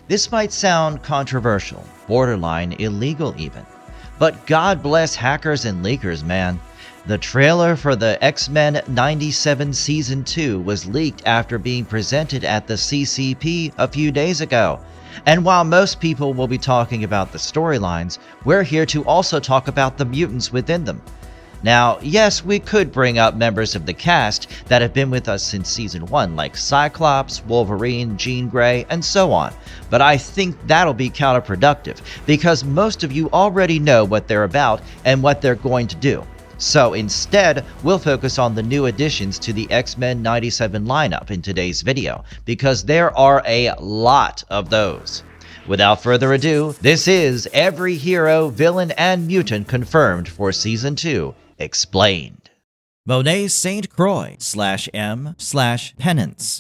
This might sound controversial, borderline illegal even, but God bless hackers and leakers, man. The trailer for the X-Men 97 Season 2 was leaked after being presented at the CCP a few days ago. And while most people will be talking about the storylines, we're here to also talk about the mutants within them. Now, yes, we could bring up members of the cast that have been with us since Season 1, like Cyclops, Wolverine, Jean Grey, and so on, but I think that'll be counterproductive, because most of you already know what they're about and what they're going to do. So instead, we'll focus on the new additions to the X-Men 97 lineup in today's video, because there are a lot of those. Without further ado, this is every hero, villain, and mutant confirmed for Season 2, Explained. Monet St. Croix /M/Penance.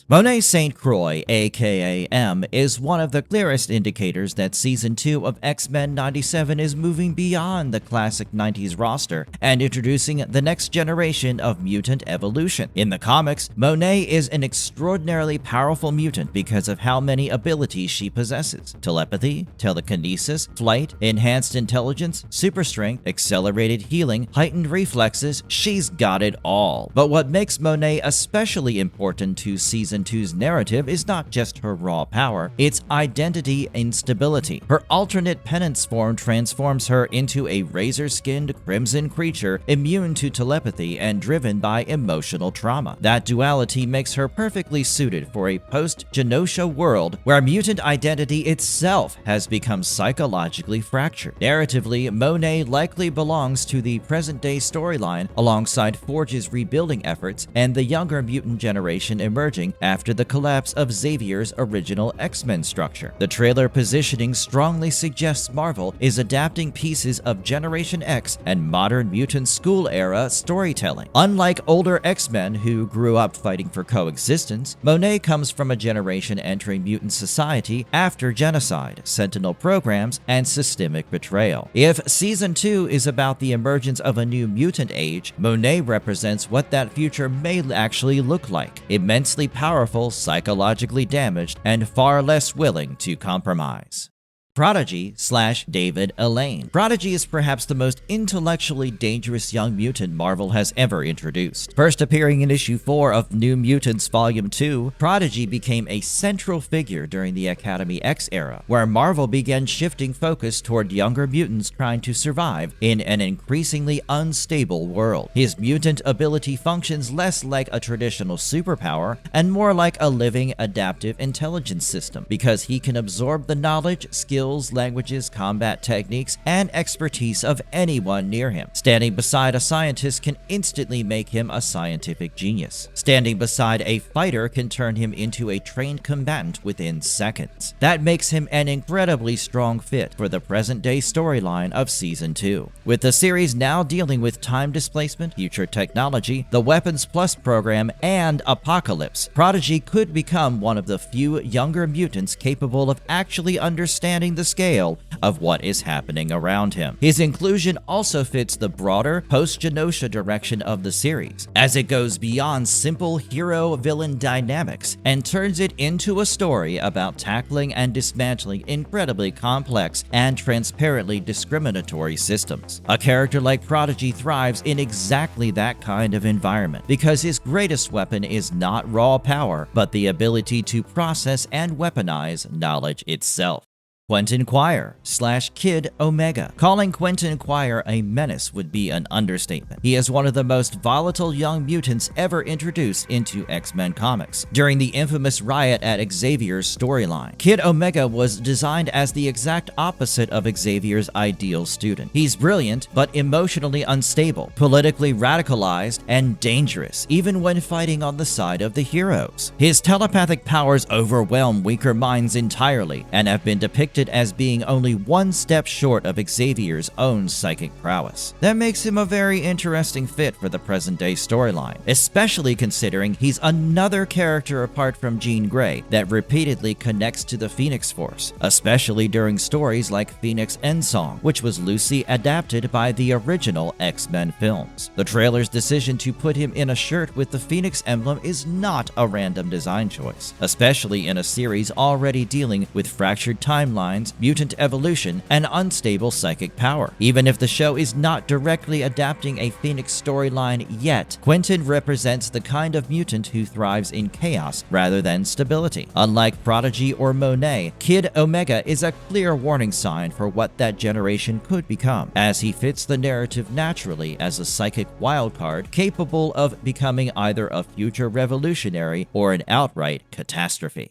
Monet St. Croix, aka M, is one of the clearest indicators that Season 2 of X-Men 97 is moving beyond the classic 90s roster and introducing the next generation of mutant evolution. In the comics, Monet is an extraordinarily powerful mutant because of how many abilities she possesses: telepathy, telekinesis, flight, enhanced intelligence, super strength, accelerated healing, heightened reflexes. She's got it all. But what makes Monet especially important to Season 2's narrative is not just her raw power, it's identity instability. Her alternate penance form transforms her into a razor-skinned crimson creature immune to telepathy and driven by emotional trauma. That duality makes her perfectly suited for a post-Genosha world where mutant identity itself has become psychologically fractured. Narratively, Monet likely belongs to the present-day storyline alongside Forge's rebuilding efforts and the younger mutant generation emerging after the collapse of Xavier's original X-Men structure. The trailer positioning strongly suggests Marvel is adapting pieces of Generation X and modern mutant school-era storytelling. Unlike older X-Men who grew up fighting for coexistence, Monet comes from a generation entering mutant society after genocide, sentinel programs, and systemic betrayal. If Season 2 is about the emergence of a new mutant age, Monet represents what that future may actually look like: immensely powerful, psychologically damaged, and far less willing to compromise. Prodigy /David Elaine. Prodigy is perhaps the most intellectually dangerous young mutant Marvel has ever introduced. First appearing in issue 4 of New Mutants Volume 2, Prodigy became a central figure during the Academy X era, where Marvel began shifting focus toward younger mutants trying to survive in an increasingly unstable world. His mutant ability functions less like a traditional superpower and more like a living, adaptive intelligence system, because he can absorb the knowledge, skills, languages, combat techniques, and expertise of anyone near him. Standing beside a scientist can instantly make him a scientific genius. Standing beside a fighter can turn him into a trained combatant within seconds. That makes him an incredibly strong fit for the present-day storyline of Season 2. With the series now dealing with time displacement, future technology, the Weapons Plus program, and Apocalypse, Prodigy could become one of the few younger mutants capable of actually understanding the scale of what is happening around him. His inclusion also fits the broader post-Genosha direction of the series, as it goes beyond simple hero-villain dynamics and turns it into a story about tackling and dismantling incredibly complex and transparently discriminatory systems. A character like Prodigy thrives in exactly that kind of environment, because his greatest weapon is not raw power, but the ability to process and weaponize knowledge itself. Quentin Quire /Kid Omega. Calling Quentin Quire a menace would be an understatement. He is one of the most volatile young mutants ever introduced into X-Men comics. During the infamous riot at Xavier's storyline, Kid Omega was designed as the exact opposite of Xavier's ideal student. He's brilliant, but emotionally unstable, politically radicalized, and dangerous, even when fighting on the side of the heroes. His telepathic powers overwhelm weaker minds entirely and have been depicted depicted as being only one step short of Xavier's own psychic prowess. That makes him a very interesting fit for the present-day storyline, especially considering he's another character apart from Jean Grey that repeatedly connects to the Phoenix Force, especially during stories like Phoenix Endsong, which was loosely adapted by the original X-Men films. The trailer's decision to put him in a shirt with the Phoenix emblem is not a random design choice, especially in a series already dealing with fractured timelines, mutant evolution, and unstable psychic power. Even if the show is not directly adapting a Phoenix storyline yet, Quentin represents the kind of mutant who thrives in chaos rather than stability. Unlike Prodigy or Monet, Kid Omega is a clear warning sign for what that generation could become, as he fits the narrative naturally as a psychic wildcard capable of becoming either a future revolutionary or an outright catastrophe.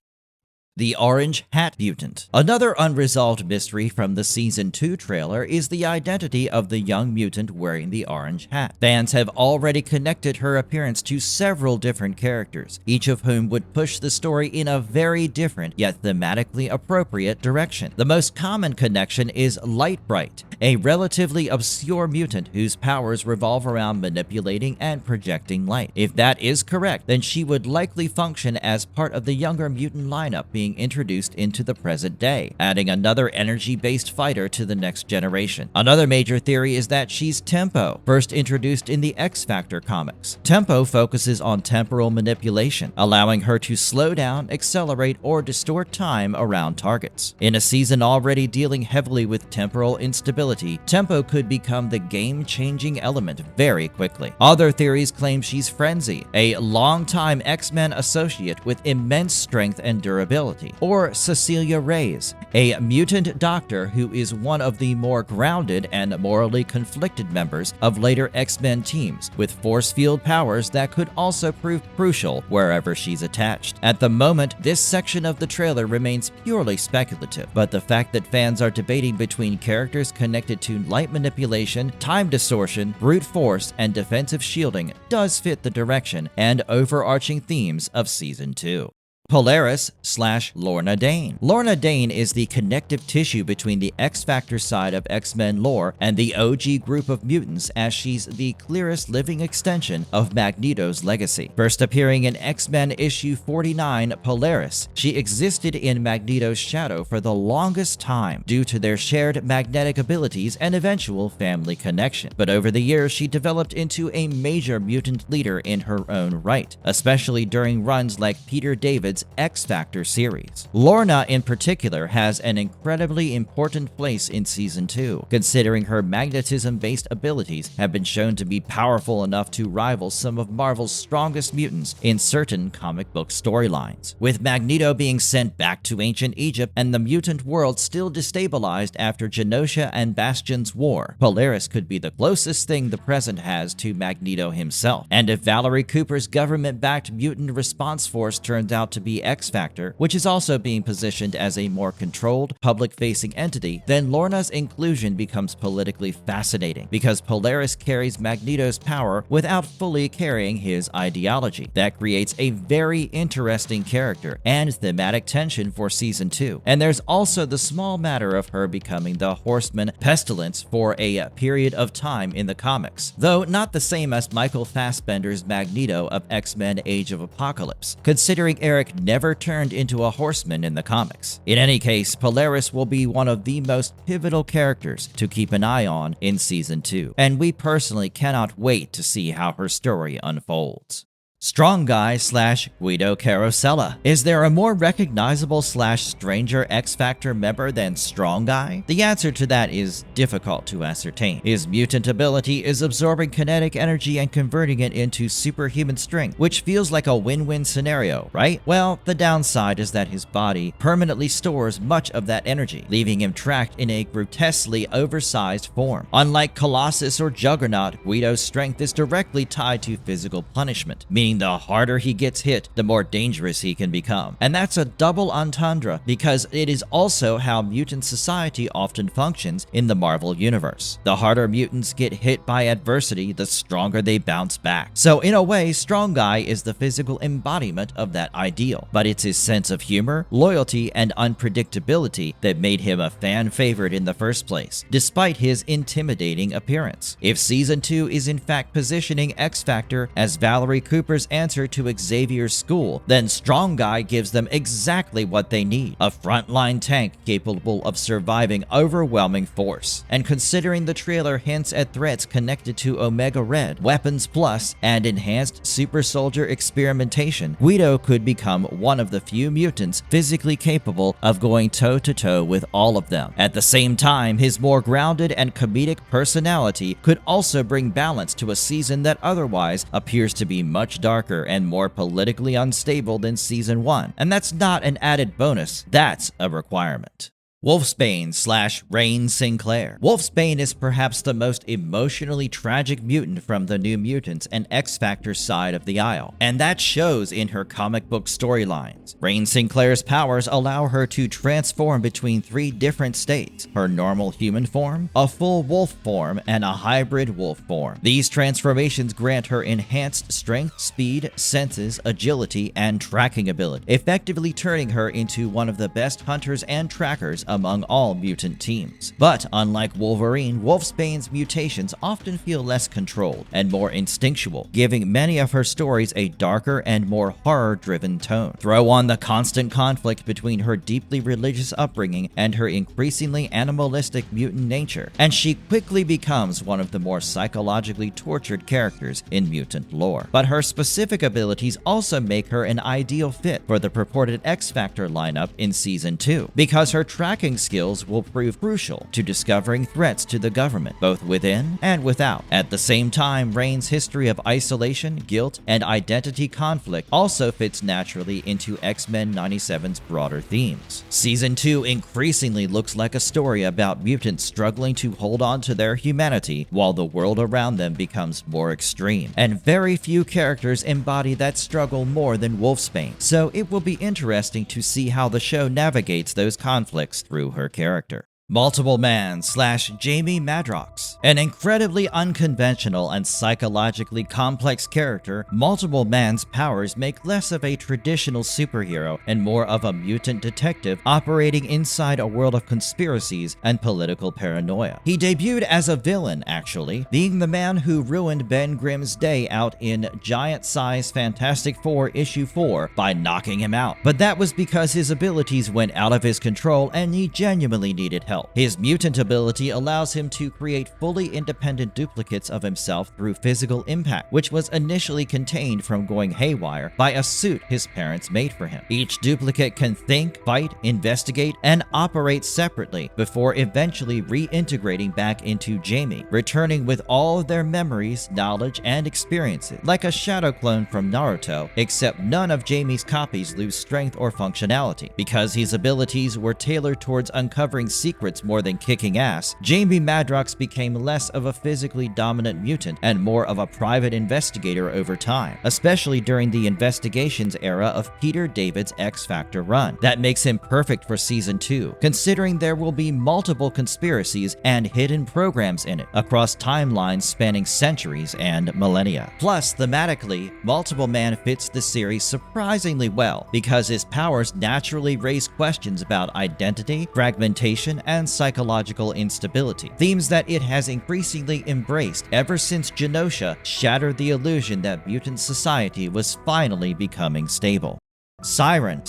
The Orange Hat Mutant. Another unresolved mystery from the Season 2 trailer is the identity of the young mutant wearing the orange hat. Fans have already connected her appearance to several different characters, each of whom would push the story in a very different yet thematically appropriate direction. The most common connection is Lightbright, a relatively obscure mutant whose powers revolve around manipulating and projecting light. If that is correct, then she would likely function as part of the younger mutant lineup being introduced into the present day, adding another energy-based fighter to the next generation. Another major theory is that she's Tempo, first introduced in the X-Factor comics. Tempo focuses on temporal manipulation, allowing her to slow down, accelerate, or distort time around targets. In a season already dealing heavily with temporal instability, Tempo could become the game-changing element very quickly. Other theories claim she's Frenzy, a longtime X-Men associate with immense strength and durability, or Cecilia Reyes, a mutant doctor who is one of the more grounded and morally conflicted members of later X-Men teams, with force field powers that could also prove crucial wherever she's attached. At the moment, this section of the trailer remains purely speculative, but the fact that fans are debating between characters connected to light manipulation, time distortion, brute force, and defensive shielding does fit the direction and overarching themes of Season 2. Polaris / Lorna Dane. Lorna Dane is the connective tissue between the X-Factor side of X-Men lore and the OG group of mutants, as she's the clearest living extension of Magneto's legacy. First appearing in X-Men issue 49, Polaris, she existed in Magneto's shadow for the longest time due to their shared magnetic abilities and eventual family connection. But over the years, she developed into a major mutant leader in her own right, especially during runs like Peter David's X-Factor series. Lorna, in particular, has an incredibly important place in Season 2, considering her magnetism-based abilities have been shown to be powerful enough to rival some of Marvel's strongest mutants in certain comic book storylines. With Magneto being sent back to ancient Egypt and the mutant world still destabilized after Genosha and Bastion's war, Polaris could be the closest thing the present has to Magneto himself. And if Valerie Cooper's government-backed mutant response force turns out to be X-Factor, which is also being positioned as a more controlled, public-facing entity, then Lorna's inclusion becomes politically fascinating, because Polaris carries Magneto's power without fully carrying his ideology. That creates a very interesting character and thematic tension for Season 2. And there's also the small matter of her becoming the Horseman Pestilence for a period of time in the comics, though not the same as Michael Fassbender's Magneto of X-Men Age of Apocalypse, considering Eric never turned into a horseman in the comics. In any case, Polaris will be one of the most pivotal characters to keep an eye on in Season 2, and we personally cannot wait to see how her story unfolds. Strong Guy / Guido Carosella. Is there a more recognizable / stranger X-Factor member than Strong Guy? The answer to that is difficult to ascertain. His mutant ability is absorbing kinetic energy and converting it into superhuman strength, which feels like a win-win scenario, right? Well, the downside is that his body permanently stores much of that energy, leaving him trapped in a grotesquely oversized form. Unlike Colossus or Juggernaut, Guido's strength is directly tied to physical punishment, meaning meaning the harder he gets hit, the more dangerous he can become. And that's a double entendre because it is also how mutant society often functions in the Marvel universe. The harder mutants get hit by adversity, the stronger they bounce back. So in a way, Strong Guy is the physical embodiment of that ideal, but it's his sense of humor, loyalty, and unpredictability that made him a fan favorite in the first place, despite his intimidating appearance. If Season 2 is in fact positioning X-Factor as Valerie Cooper's answer to Xavier's school, then Strong Guy gives them exactly what they need, a frontline tank capable of surviving overwhelming force. And considering the trailer hints at threats connected to Omega Red, Weapons Plus, and enhanced super soldier experimentation, Guido could become one of the few mutants physically capable of going toe-to-toe with all of them. At the same time, his more grounded and comedic personality could also bring balance to a season that otherwise appears to be much darker and more politically unstable than Season 1. And that's not an added bonus, that's a requirement. Wolfsbane / Rain Sinclair. Wolfsbane is perhaps the most emotionally tragic mutant from the New Mutants and X-Factor side of the aisle, and that shows in her comic book storylines. Rain Sinclair's powers allow her to transform between 3 different states: her normal human form, a full wolf form, and a hybrid wolf form. These transformations grant her enhanced strength, speed, senses, agility, and tracking ability, effectively turning her into one of the best hunters and trackers among all mutant teams. But unlike Wolverine, Wolfsbane's mutations often feel less controlled and more instinctual, giving many of her stories a darker and more horror-driven tone. Throw on the constant conflict between her deeply religious upbringing and her increasingly animalistic mutant nature, and she quickly becomes one of the more psychologically tortured characters in mutant lore. But her specific abilities also make her an ideal fit for the purported X-Factor lineup in Season 2, because her tracking skills will prove crucial to discovering threats to the government, both within and without. At the same time, Rain's history of isolation, guilt, and identity conflict also fits naturally into X-Men 97's broader themes. Season 2 increasingly looks like a story about mutants struggling to hold on to their humanity while the world around them becomes more extreme, and very few characters embody that struggle more than Wolfsbane, so it will be interesting to see how the show navigates those conflicts through her character. Multiple Man / Jamie Madrox. An incredibly unconventional and psychologically complex character, Multiple Man's powers make less of a traditional superhero and more of a mutant detective operating inside a world of conspiracies and political paranoia. He debuted as a villain, actually, being the man who ruined Ben Grimm's day out in giant-size Fantastic Four issue 4 by knocking him out. But that was because his abilities went out of his control and he genuinely needed help. His mutant ability allows him to create fully independent duplicates of himself through physical impact, which was initially contained from going haywire by a suit his parents made for him. Each duplicate can think, fight, investigate, and operate separately before eventually reintegrating back into Jamie, returning with all of their memories, knowledge, and experiences. Like a shadow clone from Naruto, except none of Jamie's copies lose strength or functionality. Because his abilities were tailored towards uncovering secrets more than kicking ass, Jamie Madrox became less of a physically dominant mutant and more of a private investigator over time, especially during the investigations era of Peter David's X-Factor run. That makes him perfect for Season 2, considering there will be multiple conspiracies and hidden programs in it, across timelines spanning centuries and millennia. Plus, thematically, Multiple Man fits the series surprisingly well, because his powers naturally raise questions about identity, fragmentation, and psychological instability, themes that it has increasingly embraced ever since Genosha shattered the illusion that mutant society was finally becoming stable. Syrin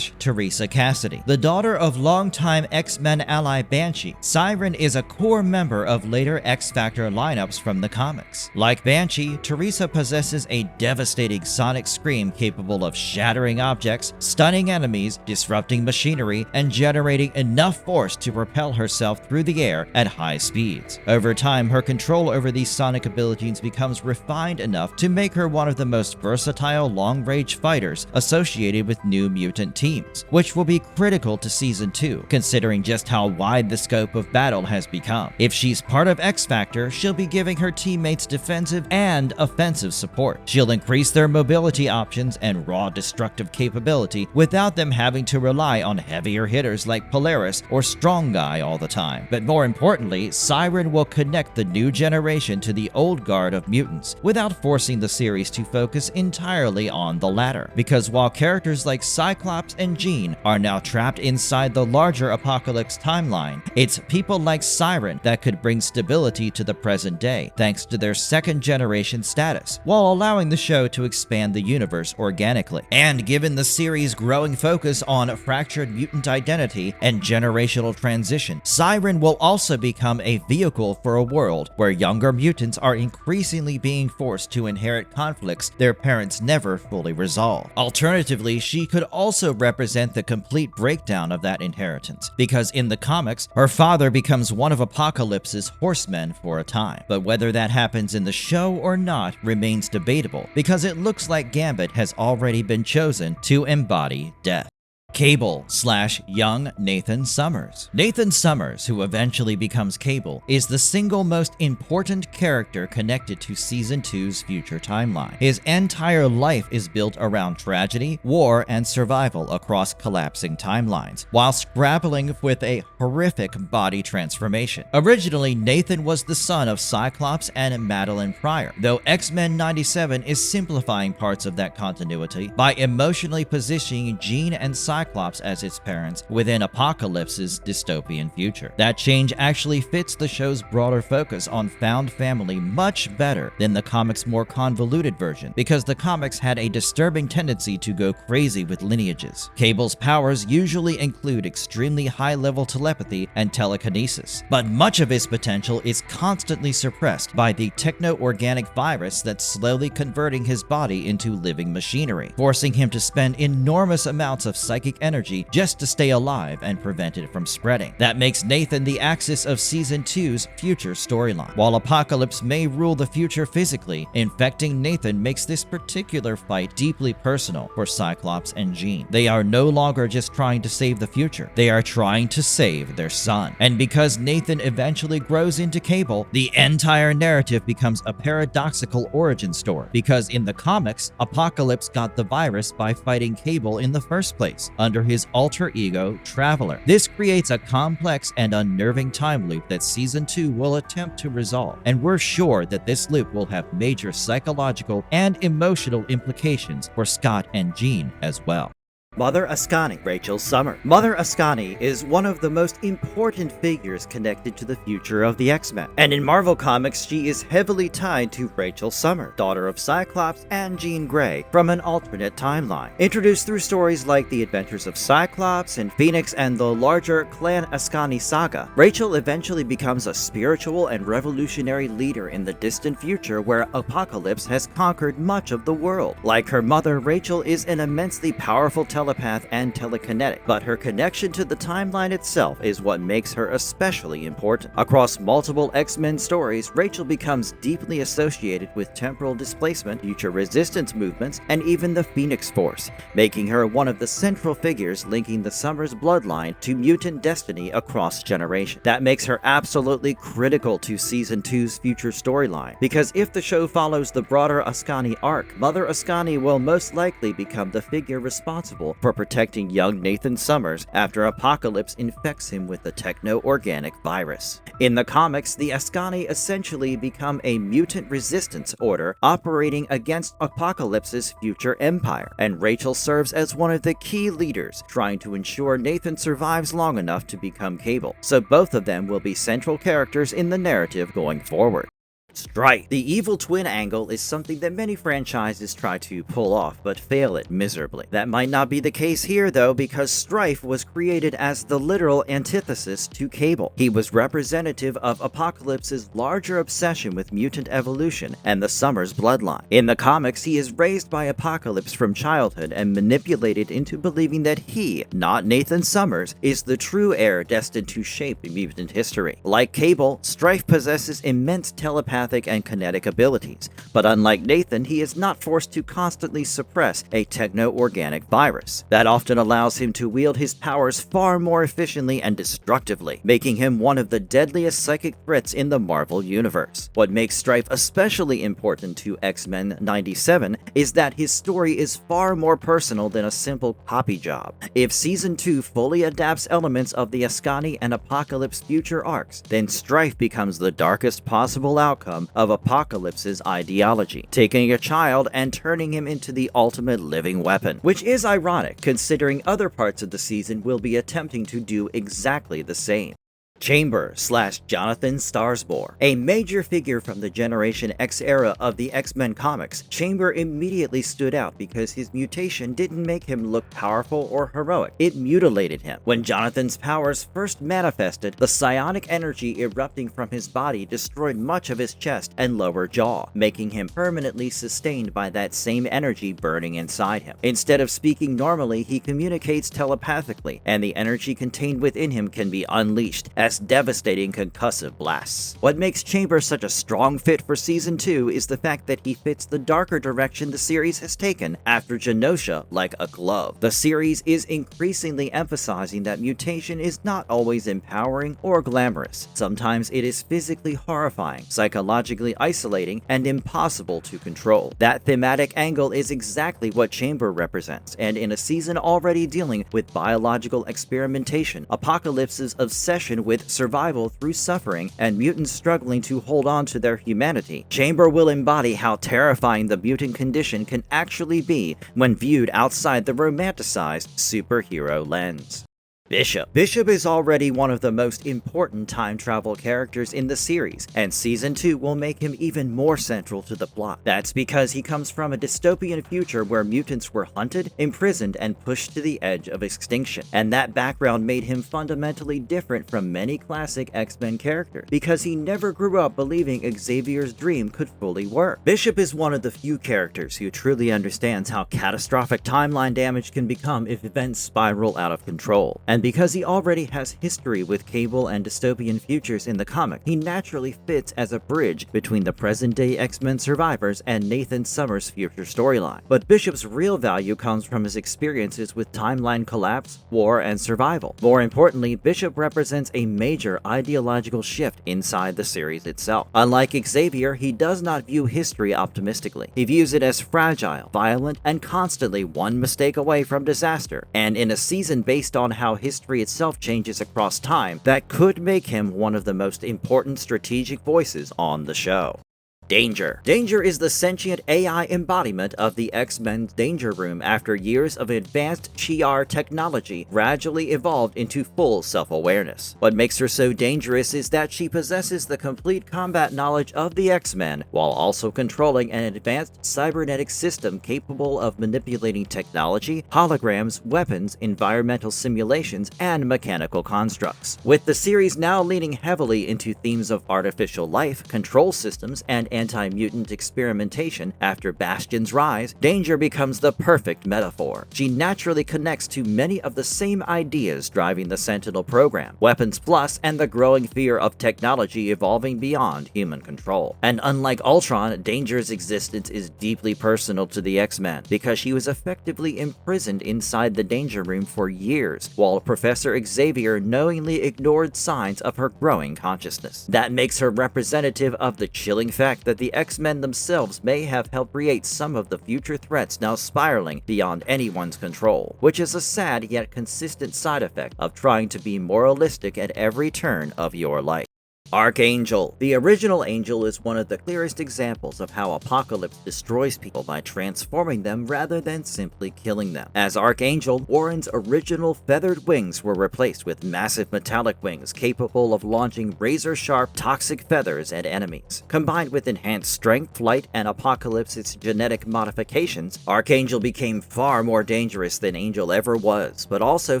/ Teresa Cassidy. The daughter of longtime X-Men ally Banshee, Syrin is a core member of later X-Factor lineups from the comics. Like Banshee, Teresa possesses a devastating sonic scream capable of shattering objects, stunning enemies, disrupting machinery, and generating enough force to propel herself through the air at high speeds. Over time, her control over these sonic abilities becomes refined enough to make her one of the most versatile long-range fighters associated associated with new mutant teams, which will be critical to Season 2, considering just how wide the scope of battle has become. If she's part of X-Factor, she'll be giving her teammates defensive and offensive support. She'll increase their mobility options and raw destructive capability without them having to rely on heavier hitters like Polaris or Strong Guy all the time. But more importantly, Syrin will connect the new generation to the old guard of mutants without forcing the series to focus entirely on the latter. Because while characters like Cyclops and Jean are now trapped inside the larger Apocalypse timeline, it's people like Syrin that could bring stability to the present day thanks to their second generation status, while allowing the show to expand the universe organically. And given the series' growing focus on fractured mutant identity and generational transition, Syrin will also become a vehicle for a world where younger mutants are increasingly being forced to inherit conflicts their parents never fully resolve. Alternatively, she could also represent the complete breakdown of that inheritance, because in the comics, her father becomes one of Apocalypse's horsemen for a time. But whether that happens in the show or not remains debatable, because it looks like Gambit has already been chosen to embody death. Cable/young Nathan Summers. Nathan Summers, who eventually becomes Cable, is the single most important character connected to Season 2's future timeline. His entire life is built around tragedy, war, and survival across collapsing timelines, whilst grappling with a horrific body transformation. Originally, Nathan was the son of Cyclops and Madeline Pryor, though X-Men 97 is simplifying parts of that continuity by emotionally positioning Jean and Cyclops as its parents within Apocalypse's dystopian future. That change actually fits the show's broader focus on found family much better than the comics' more convoluted version, because the comics had a disturbing tendency to go crazy with lineages. Cable's powers usually include extremely high-level telepathy and telekinesis, but much of his potential is constantly suppressed by the techno-organic virus that's slowly converting his body into living machinery, forcing him to spend enormous amounts of psychic energy just to stay alive and prevent it from spreading. That makes Nathan the axis of Season 2's future storyline. While Apocalypse may rule the future physically, infecting Nathan makes this particular fight deeply personal for Cyclops and Jean. They are no longer just trying to save the future, they are trying to save their son. And because Nathan eventually grows into Cable, the entire narrative becomes a paradoxical origin story, because in the comics, Apocalypse got the virus by fighting Cable in the first place, under his alter ego, Traveler. This creates a complex and unnerving time loop that Season 2 will attempt to resolve, and we're sure that this loop will have major psychological and emotional implications for Scott and Jean as well. Mother Askani, Rachel Summers. Mother Askani is one of the most important figures connected to the future of the X-Men, and in Marvel Comics she is heavily tied to Rachel Summers, daughter of Cyclops and Jean Grey from an alternate timeline. Introduced through stories like The Adventures of Cyclops and Phoenix and the larger Clan Askani saga, Rachel eventually becomes a spiritual and revolutionary leader in the distant future where Apocalypse has conquered much of the world. Like her mother, Rachel is an immensely powerful telepath and telekinetic, but her connection to the timeline itself is what makes her especially important. Across multiple X-Men stories, Rachel becomes deeply associated with temporal displacement, future resistance movements, and even the Phoenix Force, making her one of the central figures linking the Summers bloodline to mutant destiny across generations. That makes her absolutely critical to Season 2's future storyline, because if the show follows the broader Askani arc, Mother Askani will most likely become the figure responsible for protecting young Nathan Summers after Apocalypse infects him with the techno-organic virus. In the comics, the Askani essentially become a mutant resistance order operating against Apocalypse's future empire, and Rachel serves as one of the key leaders trying to ensure Nathan survives long enough to become Cable, so both of them will be central characters in the narrative going forward. Stryfe. The evil twin angle is something that many franchises try to pull off, but fail at miserably. That might not be the case here though, because Stryfe was created as the literal antithesis to Cable. He was representative of Apocalypse's larger obsession with mutant evolution and the Summers bloodline. In the comics, he is raised by Apocalypse from childhood and manipulated into believing that he, not Nathan Summers, is the true heir destined to shape mutant history. Like Cable, Stryfe possesses immense telepathic telepathic and kinetic abilities, but unlike Nathan, he is not forced to constantly suppress a techno-organic virus. That often allows him to wield his powers far more efficiently and destructively, making him one of the deadliest psychic threats in the Marvel Universe. What makes Stryfe especially important to X-Men 97 is that his story is far more personal than a simple copy job. If Season 2 fully adapts elements of the Askani and Apocalypse future arcs, then Stryfe becomes the darkest possible outcome of Apocalypse's ideology, taking a child and turning him into the ultimate living weapon, which is ironic considering other parts of the season will be attempting to do exactly the same. Chamber/Jonathan Starsbore. A major figure from the Generation X era of the X-Men comics, Chamber immediately stood out because his mutation didn't make him look powerful or heroic, it mutilated him. When Jonathan's powers first manifested, the psionic energy erupting from his body destroyed much of his chest and lower jaw, making him permanently sustained by that same energy burning inside him. Instead of speaking normally, he communicates telepathically, and the energy contained within him can be unleashed as devastating concussive blasts. What makes Chamber such a strong fit for Season 2 is the fact that he fits the darker direction the series has taken after Genosha like a glove. The series is increasingly emphasizing that mutation is not always empowering or glamorous. Sometimes it is physically horrifying, psychologically isolating, and impossible to control. That thematic angle is exactly what Chamber represents, and in a season already dealing with biological experimentation, Apocalypse's obsession with survival through suffering, and mutants struggling to hold on to their humanity, Chamber will embody how terrifying the mutant condition can actually be when viewed outside the romanticized superhero lens. Bishop is already one of the most important time travel characters in the series, and Season 2 will make him even more central to the plot. That's because he comes from a dystopian future where mutants were hunted, imprisoned, and pushed to the edge of extinction, and that background made him fundamentally different from many classic X-Men characters, because he never grew up believing Xavier's dream could fully work. Bishop is one of the few characters who truly understands how catastrophic timeline damage can become if events spiral out of control. And because he already has history with Cable and dystopian futures in the comic, he naturally fits as a bridge between the present-day X-Men survivors and Nathan Summers' future storyline. But Bishop's real value comes from his experiences with timeline collapse, war, and survival. More importantly, Bishop represents a major ideological shift inside the series itself. Unlike Xavier, he does not view history optimistically. He views it as fragile, violent, and constantly one mistake away from disaster. And in a season based on how history itself changes across time, that could make him one of the most important strategic voices on the show. Danger. Danger is the sentient AI embodiment of the X-Men's Danger Room after years of advanced Shi'ar technology gradually evolved into full self-awareness. What makes her so dangerous is that she possesses the complete combat knowledge of the X-Men while also controlling an advanced cybernetic system capable of manipulating technology, holograms, weapons, environmental simulations, and mechanical constructs. With the series now leaning heavily into themes of artificial life, control systems, and anti-mutant experimentation after Bastion's rise, Danger becomes the perfect metaphor. She naturally connects to many of the same ideas driving the Sentinel program, Weapons Plus, and the growing fear of technology evolving beyond human control. And unlike Ultron, Danger's existence is deeply personal to the X-Men because she was effectively imprisoned inside the Danger Room for years, while Professor Xavier knowingly ignored signs of her growing consciousness. That makes her representative of the chilling fact that the X-Men themselves may have helped create some of the future threats now spiraling beyond anyone's control, which is a sad yet consistent side effect of trying to be moralistic at every turn of your life. Archangel. The original Angel is one of the clearest examples of how Apocalypse destroys people by transforming them rather than simply killing them. As Archangel, Warren's original feathered wings were replaced with massive metallic wings capable of launching razor-sharp toxic feathers at enemies. Combined with enhanced strength, flight, and Apocalypse's genetic modifications, Archangel became far more dangerous than Angel ever was, but also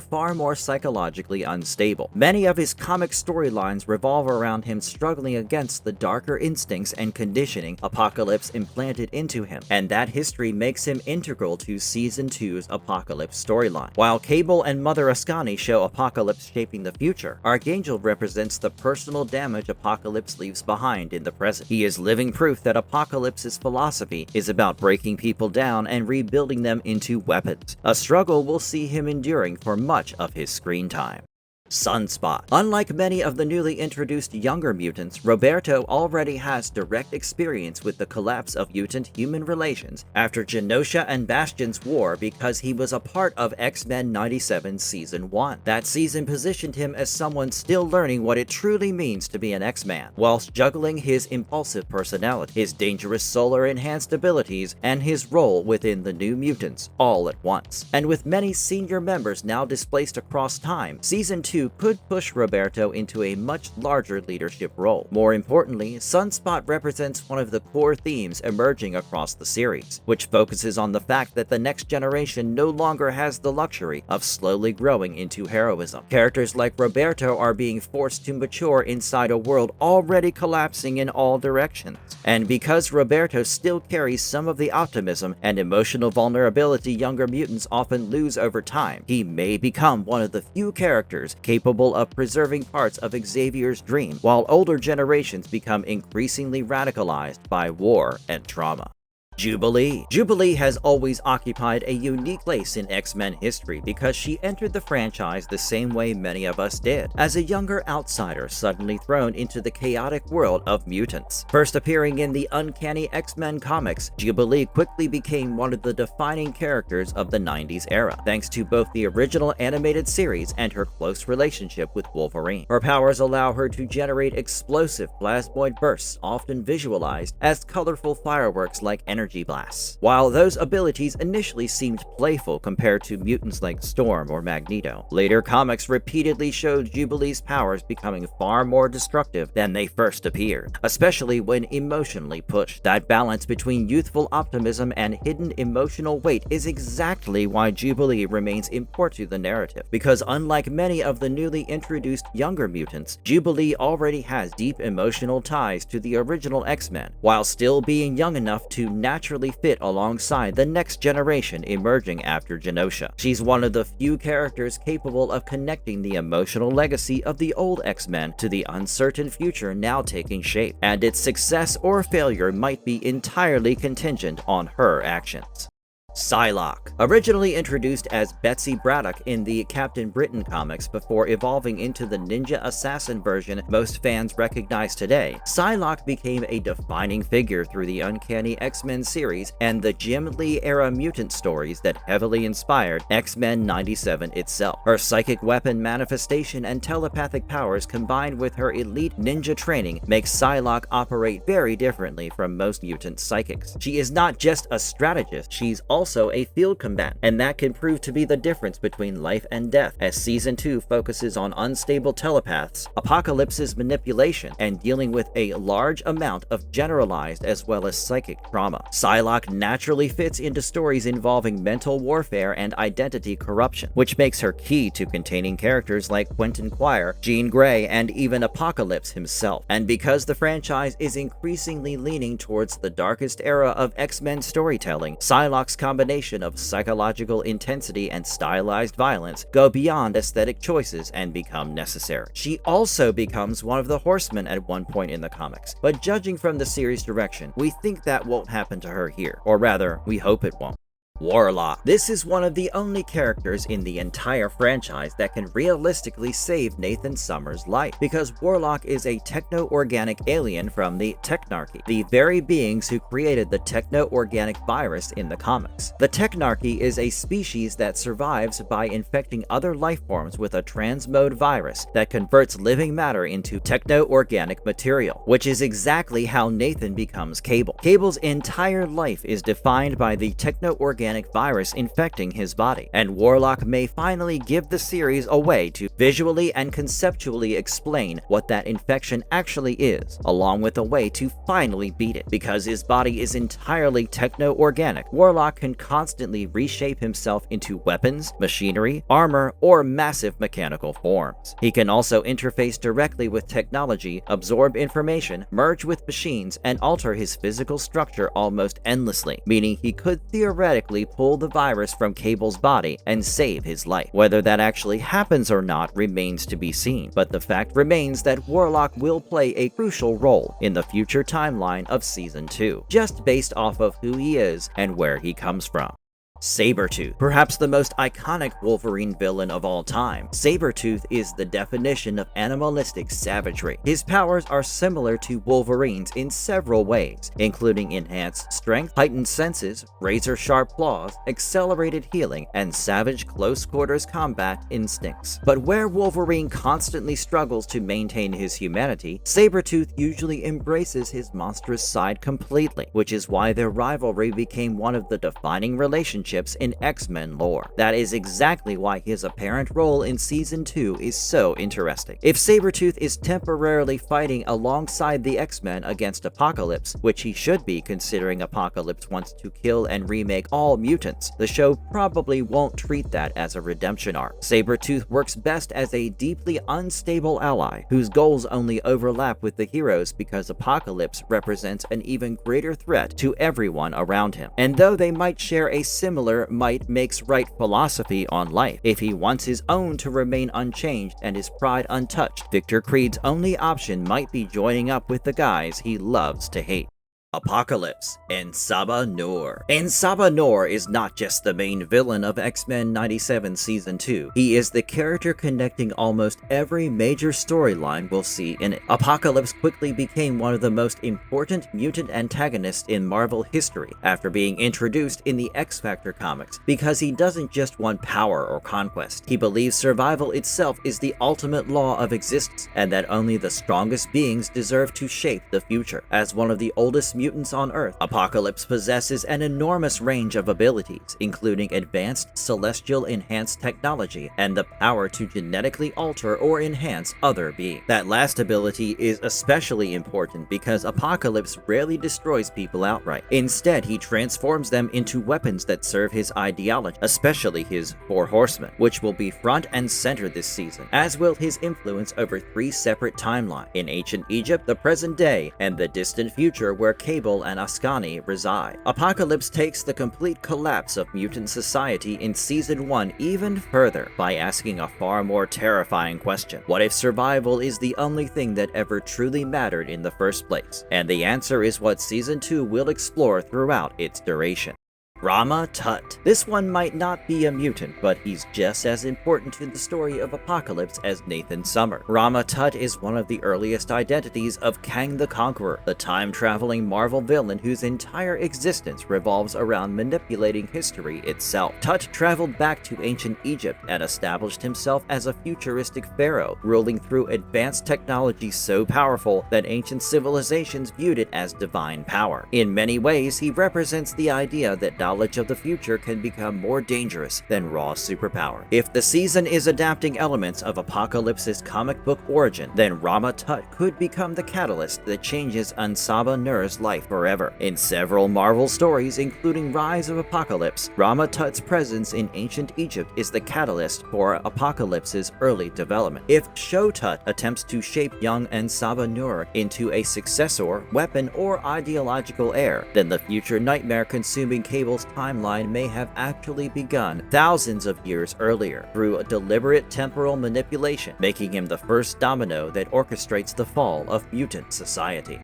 far more psychologically unstable. Many of his comic storylines revolve around around him struggling against the darker instincts and conditioning Apocalypse implanted into him, and that history makes him integral to Season 2's Apocalypse storyline. While Cable and Mother Askani show Apocalypse shaping the future, Archangel represents the personal damage Apocalypse leaves behind in the present. He is living proof that Apocalypse's philosophy is about breaking people down and rebuilding them into weapons, a struggle we'll see him enduring for much of his screen time. Sunspot. Unlike many of the newly introduced younger mutants, Roberto already has direct experience with the collapse of mutant-human relations after Genosha and Bastion's war because he was a part of X-Men 97 Season 1. That season positioned him as someone still learning what it truly means to be an X-Man, whilst juggling his impulsive personality, his dangerous solar-enhanced abilities, and his role within the New Mutants all at once. And with many senior members now displaced across time, Season 2 could push Roberto into a much larger leadership role. More importantly, Sunspot represents one of the core themes emerging across the series, which focuses on the fact that the next generation no longer has the luxury of slowly growing into heroism. Characters like Roberto are being forced to mature inside a world already collapsing in all directions. And because Roberto still carries some of the optimism and emotional vulnerability younger mutants often lose over time, he may become one of the few characters capable of preserving parts of Xavier's dream, while older generations become increasingly radicalized by war and trauma. Jubilee. Jubilee has always occupied a unique place in X-Men history because she entered the franchise the same way many of us did, as a younger outsider suddenly thrown into the chaotic world of mutants. First appearing in the Uncanny X-Men comics, Jubilee quickly became one of the defining characters of the 90s era, thanks to both the original animated series and her close relationship with Wolverine. Her powers allow her to generate explosive plasmoid bursts, often visualized as colorful fireworks like energy blasts. While those abilities initially seemed playful compared to mutants like Storm or Magneto, later comics repeatedly showed Jubilee's powers becoming far more destructive than they first appeared, especially when emotionally pushed. That balance between youthful optimism and hidden emotional weight is exactly why Jubilee remains important to the narrative, because unlike many of the newly introduced younger mutants, Jubilee already has deep emotional ties to the original X-Men, while still being young enough to naturally fit alongside the next generation emerging after Genosha. She's one of the few characters capable of connecting the emotional legacy of the old X-Men to the uncertain future now taking shape, and its success or failure might be entirely contingent on her actions. Psylocke. Originally introduced as Betsy Braddock in the Captain Britain comics before evolving into the ninja assassin version most fans recognize today, Psylocke became a defining figure through the Uncanny X-Men series and the Jim Lee-era mutant stories that heavily inspired X-Men 97 itself. Her psychic weapon manifestation and telepathic powers combined with her elite ninja training make Psylocke operate very differently from most mutant psychics. She is not just a strategist, she's also a field combatant, and that can prove to be the difference between life and death, as Season 2 focuses on unstable telepaths, Apocalypse's manipulation, and dealing with a large amount of generalized as well as psychic trauma. Psylocke naturally fits into stories involving mental warfare and identity corruption, which makes her key to containing characters like Quentin Quire, Jean Grey, and even Apocalypse himself. And because the franchise is increasingly leaning towards the darkest era of X-Men storytelling, Psylocke's combination of psychological intensity and stylized violence go beyond aesthetic choices and become necessary. She also becomes one of the Horsemen at one point in the comics, but judging from the series' direction, we think that won't happen to her here, or rather, we hope it won't. Warlock. This is one of the only characters in the entire franchise that can realistically save Nathan Summers' life, because Warlock is a techno-organic alien from the Technarchy, the very beings who created the techno-organic virus in the comics. The Technarchy is a species that survives by infecting other life forms with a transmode virus that converts living matter into techno-organic material, which is exactly how Nathan becomes Cable. Cable's entire life is defined by the techno-organic organic virus infecting his body, and Warlock may finally give the series a way to visually and conceptually explain what that infection actually is, along with a way to finally beat it. Because his body is entirely techno-organic, Warlock can constantly reshape himself into weapons, machinery, armor, or massive mechanical forms. He can also interface directly with technology, absorb information, merge with machines, and alter his physical structure almost endlessly, meaning he could theoretically pull the virus from Cable's body and save his life. Whether that actually happens or not remains to be seen, but the fact remains that Warlock will play a crucial role in the future timeline of Season 2, just based off of who he is and where he comes from. Sabretooth, perhaps the most iconic Wolverine villain of all time. Sabretooth is the definition of animalistic savagery. His powers are similar to Wolverine's in several ways, including enhanced strength, heightened senses, razor-sharp claws, accelerated healing, and savage close-quarters combat instincts. But where Wolverine constantly struggles to maintain his humanity, Sabretooth usually embraces his monstrous side completely, which is why their rivalry became one of the defining relationships in X-Men lore. That is exactly why his apparent role in Season 2 is so interesting. If Sabretooth is temporarily fighting alongside the X-Men against Apocalypse, which he should be considering Apocalypse wants to kill and remake all mutants, the show probably won't treat that as a redemption arc. Sabretooth works best as a deeply unstable ally, whose goals only overlap with the heroes because Apocalypse represents an even greater threat to everyone around him. And though they might share a similar might makes right philosophy on life, if he wants his own to remain unchanged and his pride untouched, Victor Creed's only option might be joining up with the guys he loves to hate. Apocalypse and Saba Noor. And Saba Noor is not just the main villain of X-Men 97 Season 2, he is the character connecting almost every major storyline we'll see in it. Apocalypse quickly became one of the most important mutant antagonists in Marvel history after being introduced in the X-Factor comics, because he doesn't just want power or conquest. He believes survival itself is the ultimate law of existence, and that only the strongest beings deserve to shape the future. As one of the oldest mutants on Earth, Apocalypse possesses an enormous range of abilities, including advanced celestial enhanced technology and the power to genetically alter or enhance other beings. That last ability is especially important because Apocalypse rarely destroys people outright. Instead, he transforms them into weapons that serve his ideology, especially his Four Horsemen, which will be front and center this season, as will his influence over 3 separate timelines: in ancient Egypt, the present day, and the distant future where Cable and Askani reside. Apocalypse takes the complete collapse of mutant society in Season 1 even further by asking a far more terrifying question. What if survival is the only thing that ever truly mattered in the first place? And the answer is what Season 2 will explore throughout its duration. Rama-Tut. This one might not be a mutant, but he's just as important to the story of Apocalypse as Nathan Summer. Rama-Tut is one of the earliest identities of Kang the Conqueror, the time-traveling Marvel villain whose entire existence revolves around manipulating history itself. Tut traveled back to ancient Egypt and established himself as a futuristic pharaoh, ruling through advanced technology so powerful that ancient civilizations viewed it as divine power. In many ways, he represents the idea that knowledge of the future can become more dangerous than raw superpower. If the season is adapting elements of Apocalypse's comic book origin, then Rama-Tut could become the catalyst that changes Saba Noor's life forever. In several Marvel stories, including Rise of Apocalypse, Rama-Tut's presence in ancient Egypt is the catalyst for Apocalypse's early development. If Tut attempts to shape young Saba Noor into a successor, weapon, or ideological heir, then the future nightmare-consuming Cable's timeline may have actually begun thousands of years earlier through a deliberate temporal manipulation, making him the first domino that orchestrates the fall of mutant society.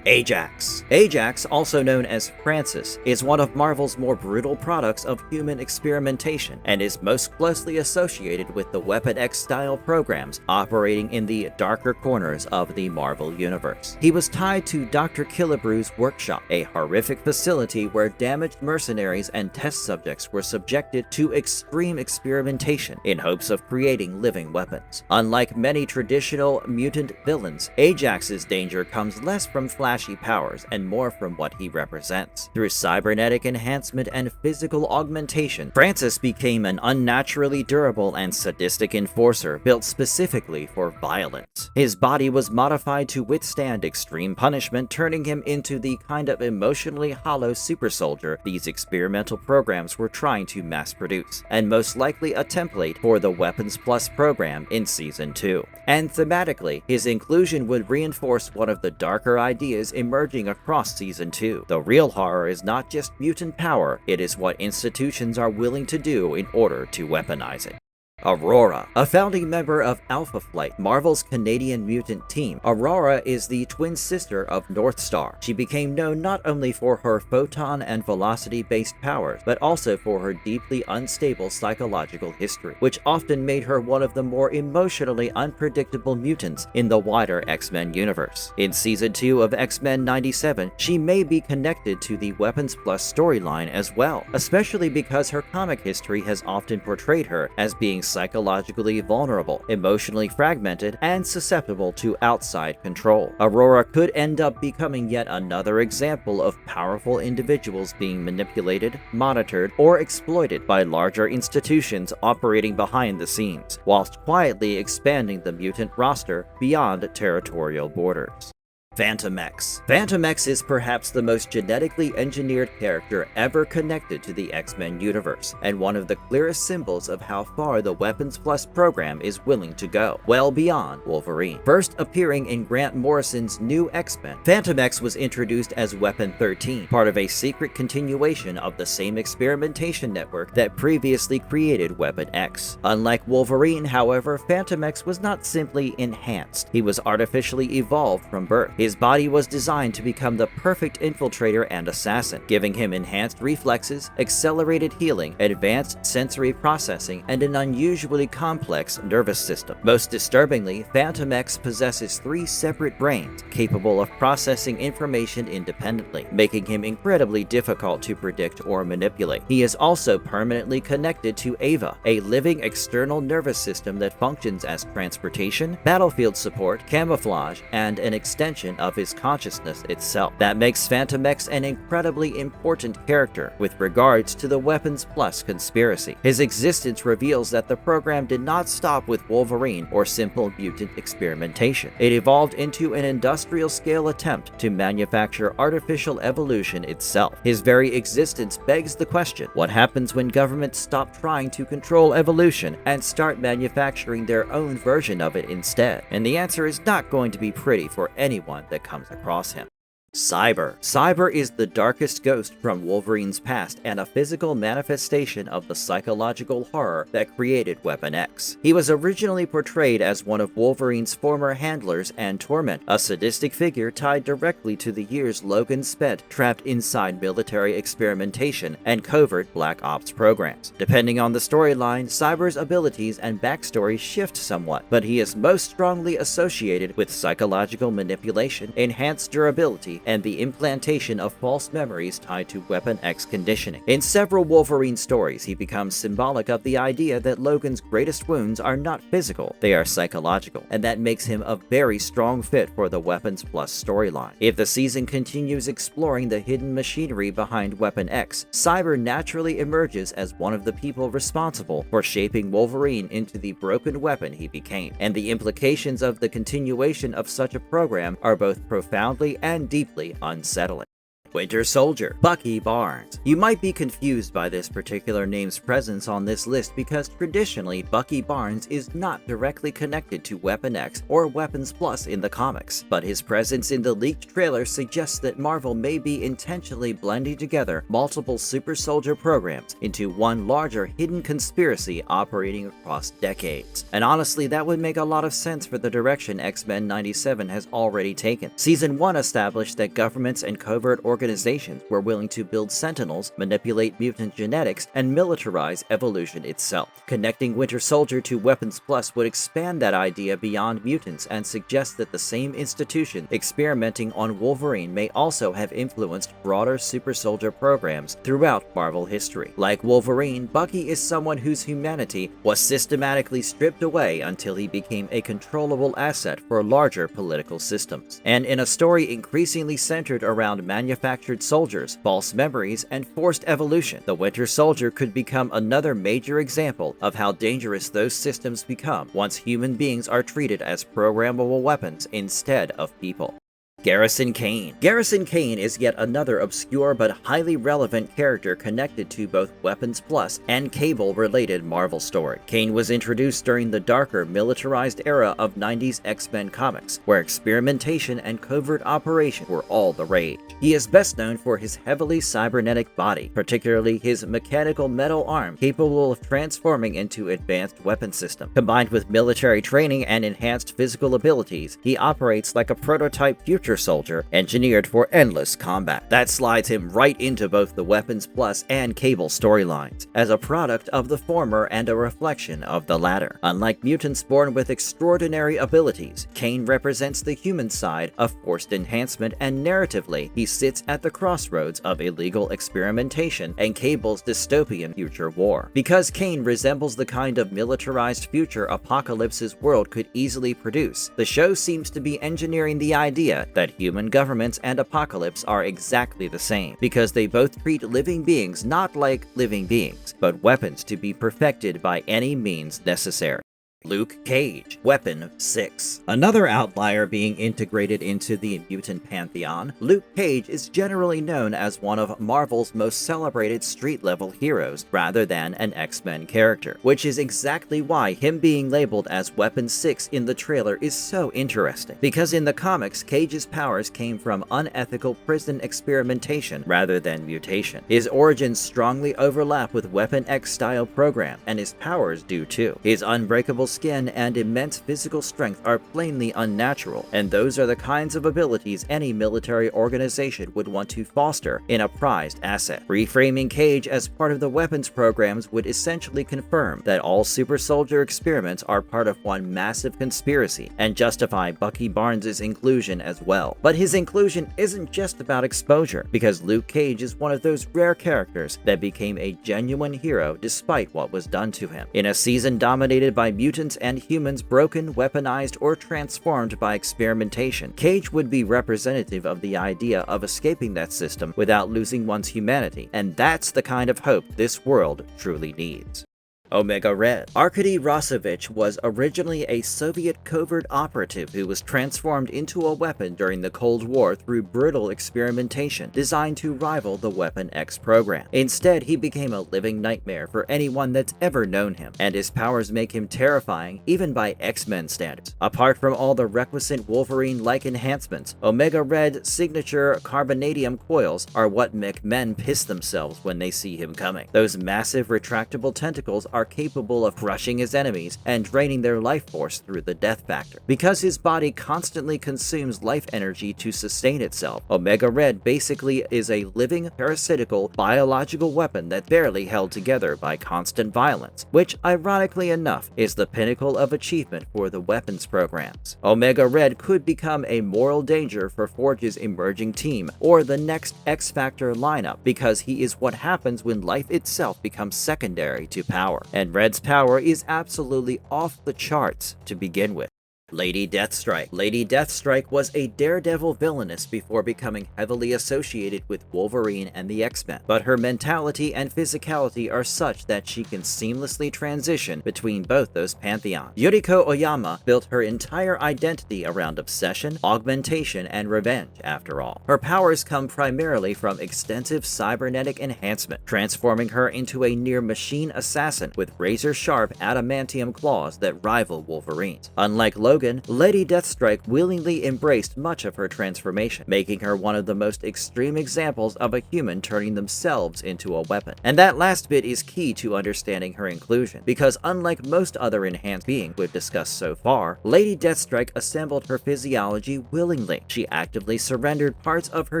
Ajax. Ajax, also known as Francis, is one of Marvel's more brutal products of human experimentation and is most closely associated with the Weapon X-style programs operating in the darker corners of the Marvel Universe. He was tied to Dr. Killebrew's workshop, a horrific facility where damaged mercenaries and test subjects were subjected to extreme experimentation in hopes of creating living weapons. Unlike many traditional mutant villains, Ajax's danger comes less from flashy powers and more from what he represents. Through cybernetic enhancement and physical augmentation, Francis became an unnaturally durable and sadistic enforcer built specifically for violence. His body was modified to withstand extreme punishment, turning him into the kind of emotionally hollow super soldier these experimental programs were trying to mass produce, and most likely a template for the Weapons Plus program in Season 2. And thematically, his inclusion would reinforce one of the darker ideas emerging across Season 2. The real horror is not just mutant power, it is what institutions are willing to do in order to weaponize it. Aurora. A founding member of Alpha Flight, Marvel's Canadian mutant team, Aurora is the twin sister of Northstar. She became known not only for her photon and velocity-based powers, but also for her deeply unstable psychological history, which often made her one of the more emotionally unpredictable mutants in the wider X-Men universe. In Season 2 of X-Men 97, she may be connected to the Weapons Plus storyline as well, especially because her comic history has often portrayed her as being psychologically vulnerable, emotionally fragmented, and susceptible to outside control. Aurora could end up becoming yet another example of powerful individuals being manipulated, monitored, or exploited by larger institutions operating behind the scenes, whilst quietly expanding the mutant roster beyond territorial borders. Fantomex. Fantomex is perhaps the most genetically engineered character ever connected to the X-Men universe, and one of the clearest symbols of how far the Weapons Plus program is willing to go, well beyond Wolverine. First appearing in Grant Morrison's New X-Men, Fantomex was introduced as Weapon 13, part of a secret continuation of the same experimentation network that previously created Weapon X. Unlike Wolverine, however, Fantomex was not simply enhanced. He was artificially evolved from birth. His body was designed to become the perfect infiltrator and assassin, giving him enhanced reflexes, accelerated healing, advanced sensory processing, and an unusually complex nervous system. Most disturbingly, Fantomex possesses 3 separate brains, capable of processing information independently, making him incredibly difficult to predict or manipulate. He is also permanently connected to Ava, a living external nervous system that functions as transportation, battlefield support, camouflage, and an extension of his consciousness itself. That makes Fantomex an incredibly important character with regards to the Weapons Plus conspiracy. His existence reveals that the program did not stop with Wolverine or simple mutant experimentation. It evolved into an industrial-scale attempt to manufacture artificial evolution itself. His very existence begs the question, what happens when governments stop trying to control evolution and start manufacturing their own version of it instead? And the answer is not going to be pretty for anyone that comes across him. Cyber is the darkest ghost from Wolverine's past and a physical manifestation of the psychological horror that created Weapon X. He was originally portrayed as one of Wolverine's former handlers and torment, a sadistic figure tied directly to the years Logan spent trapped inside military experimentation and covert Black Ops programs. Depending on the storyline, Cyber's abilities and backstory shift somewhat, but he is most strongly associated with psychological manipulation, enhanced durability, and the implantation of false memories tied to Weapon X conditioning. In several Wolverine stories, he becomes symbolic of the idea that Logan's greatest wounds are not physical, they are psychological, and that makes him a very strong fit for the Weapons Plus storyline. If the season continues exploring the hidden machinery behind Weapon X, Cyber naturally emerges as one of the people responsible for shaping Wolverine into the broken weapon he became, and the implications of the continuation of such a program are both profoundly and deeply unsettling. Winter Soldier, Bucky Barnes. You might be confused by this particular name's presence on this list because traditionally Bucky Barnes is not directly connected to Weapon X or Weapons Plus in the comics, but his presence in the leaked trailer suggests that Marvel may be intentionally blending together multiple super soldier programs into one larger hidden conspiracy operating across decades. And honestly, that would make a lot of sense for the direction X-Men 97 has already taken. Season 1 established that governments and covert organizations organizations were willing to build Sentinels, manipulate mutant genetics, and militarize evolution itself. Connecting Winter Soldier to Weapons Plus would expand that idea beyond mutants and suggest that the same institution experimenting on Wolverine may also have influenced broader super soldier programs throughout Marvel history. Like Wolverine, Bucky is someone whose humanity was systematically stripped away until he became a controllable asset for larger political systems. And in a story increasingly centered around manufactured soldiers, false memories, and forced evolution, the Winter Soldier could become another major example of how dangerous those systems become once human beings are treated as programmable weapons instead of people. Garrison Kane. Garrison Kane is yet another obscure but highly relevant character connected to both Weapons Plus and Cable-related Marvel story. Kane was introduced during the darker, militarized era of 90s X-Men comics, where experimentation and covert operation were all the rage. He is best known for his heavily cybernetic body, particularly his mechanical metal arm capable of transforming into advanced weapon system. Combined with military training and enhanced physical abilities, he operates like a prototype future soldier engineered for endless combat. That slides him right into both the Weapons Plus and Cable storylines, as a product of the former and a reflection of the latter. Unlike mutants born with extraordinary abilities, Kane represents the human side of forced enhancement, and narratively, he sits at the crossroads of illegal experimentation and Cable's dystopian future war. Because Kane resembles the kind of militarized future Apocalypse's world could easily produce, the show seems to be engineering the idea that human governments and Apocalypse are exactly the same, because they both treat living beings not like living beings, but weapons to be perfected by any means necessary. Luke Cage, Weapon 6. Another outlier being integrated into the mutant pantheon, Luke Cage is generally known as one of Marvel's most celebrated street-level heroes, rather than an X-Men character, which is exactly why him being labeled as Weapon 6 in the trailer is so interesting. Because in the comics, Cage's powers came from unethical prison experimentation rather than mutation. His origins strongly overlap with Weapon X-style program, and his powers do too. His unbreakable skin and immense physical strength are plainly unnatural, and those are the kinds of abilities any military organization would want to foster in a prized asset. Reframing Cage as part of the weapons programs would essentially confirm that all super soldier experiments are part of one massive conspiracy, and justify Bucky Barnes' inclusion as well. But his inclusion isn't just about exposure, because Luke Cage is one of those rare characters that became a genuine hero despite what was done to him. In a season dominated by mutants and humans broken, weaponized, or transformed by experimentation, Cage would be representative of the idea of escaping that system without losing one's humanity, and that's the kind of hope this world truly needs. Omega Red. Arkady Rossovich was originally a Soviet covert operative who was transformed into a weapon during the Cold War through brutal experimentation designed to rival the Weapon X program. Instead, he became a living nightmare for anyone that's ever known him, and his powers make him terrifying even by X-Men standards. Apart from all the requisite Wolverine-like enhancements, Omega Red's signature carbonadium coils are what make men piss themselves when they see him coming. Those massive retractable tentacles are capable of crushing his enemies and draining their life force through the death factor. Because his body constantly consumes life energy to sustain itself, Omega Red basically is a living, parasitical, biological weapon that's barely held together by constant violence, which, ironically enough, is the pinnacle of achievement for the weapons programs. Omega Red could become a moral danger for Forge's emerging team, or the next X-Factor lineup, because he is what happens when life itself becomes secondary to power. And Red's power is absolutely off the charts to begin with. Lady Deathstrike. Lady Deathstrike was a daredevil villainess before becoming heavily associated with Wolverine and the X-Men, but her mentality and physicality are such that she can seamlessly transition between both those pantheons. Yuriko Oyama built her entire identity around obsession, augmentation, and revenge, after all. Her powers come primarily from extensive cybernetic enhancement, transforming her into a near-machine assassin with razor-sharp adamantium claws that rival Wolverine's. Unlike Logan, Logan, Lady Deathstrike willingly embraced much of her transformation, making her one of the most extreme examples of a human turning themselves into a weapon. And that last bit is key to understanding her inclusion, because unlike most other enhanced beings we've discussed so far, Lady Deathstrike assembled her physiology willingly. She actively surrendered parts of her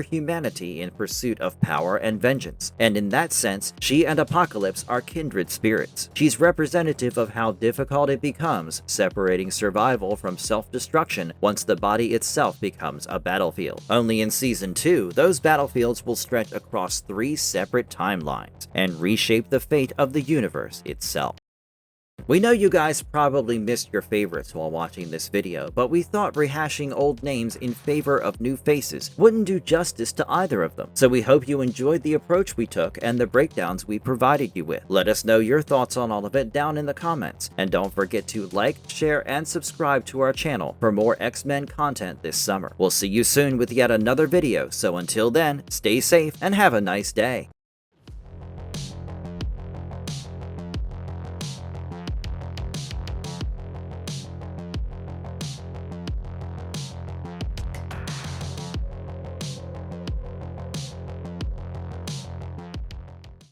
humanity in pursuit of power and vengeance, and in that sense, she and Apocalypse are kindred spirits. She's representative of how difficult it becomes separating survival from self-destruction once the body itself becomes a battlefield. Only in Season 2, those battlefields will stretch across 3 separate timelines and reshape the fate of the universe itself. We know you guys probably missed your favorites while watching this video, but we thought rehashing old names in favor of new faces wouldn't do justice to either of them. So we hope you enjoyed the approach we took and the breakdowns we provided you with. Let us know your thoughts on all of it down in the comments, and don't forget to like, share, and subscribe to our channel for more X-Men content this summer. We'll see you soon with yet another video, so until then, stay safe and have a nice day.